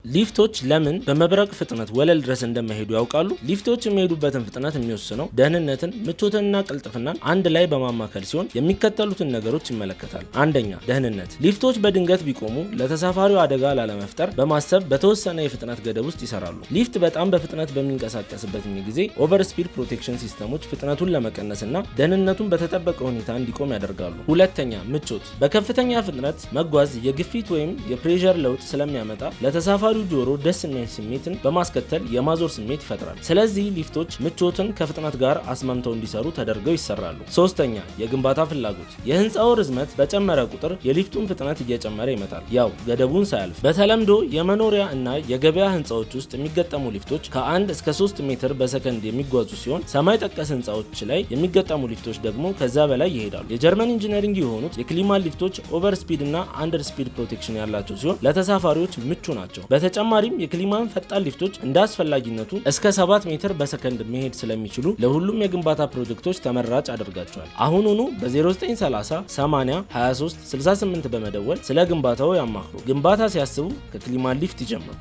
ሊፍቶች ለምን በመብረቅ ፍጥነት ወለል ድረስ እንደማይሄዱ ያውቃሉ? ሊፍቶች የሚሄዱበትን ፍጥነት የሚወስነው ደህንነትን፣ ምቾትንና ቅልጥፍናን አንድ ላይ በማማከል ሲሆን የሚከተሉትን ነገሮች ይመለከታል። አንደኛ፣ ደህንነት። ሊፍቶች በድንገት ቢቆሙ ለተሳፋሪው አደጋ ላለመፍጠር በማሰብ በተወሰነ የፍጥነት ገደብ ውስጥ ይሰራሉ። ሊፍት በጣም በፍጥነት በሚንቀሳቀስበት ጊዜ ኦቨርስፒድ ፕሮቴክሽን ሲስተሞች ፍጥነቱን ለመቀነስና ደህንነቱን በተጠበቀ ሁኔታ እንዲቆም ያደርጋሉ። ሁለተኛ፣ ምቾት። በከፍተኛ ፍጥነት መጓዝ የግፊት ወይም የፕሬሸር ለውጥ ስለሚያመጣ ለተሳፋሪው ጆሮ ደስ የሚል ስሜትን በማስከተል የማዞር ስሜት ይፈጥራል። ስለዚህ ሊፍቶች ምቾትን ከፍጥነት ጋር አስማምተው እንዲሰሩ ተደርገው ይሰራሉ። ሶስተኛ፣ የግንባታ ፍላጎት። የህንፃው ርዝመት በጨመረ ቁጥር የሊፍቱን ፍጥነት እየጨመረ ይመጣል፣ ያው ገደቡን ሳያልፍ። በተለምዶ የመኖሪያ እና የገበያ ህንፃዎች ውስጥ የሚገጠሙ ሊፍቶች ከ1 እስከ 3 ሜትር በሰከንድ የሚጓዙ ሲሆን ሰማይ ጠቀስ ህንፃዎች ላይ የሚገጠሙ ሊፍቶች ደግሞ ከዛ በላይ ይሄዳሉ። የጀርመን ኢንጂነሪንግ የሆኑት የክሊማን ሊፍቶች ኦቨር ስፒድ እና አንደር ስፒድ ፕሮቴክሽን ያላቸው ሲሆን ለተሳፋሪዎች ምቹ ናቸው። በተጨማሪም የክሊማን ፈጣን ሊፍቶች እንደ አስፈላጊነቱ እስከ 7 ሜትር በሰከንድ መሄድ ስለሚችሉ ለሁሉም የግንባታ ፕሮጀክቶች ተመራጭ አድርጋቸዋል። አሁኑኑ በ0930 80 23 68 በመደወል ስለ ግንባታው ያማክሩ። ግንባታ ሲያስቡ ከክሊማን ሊፍት ይጀምሩ።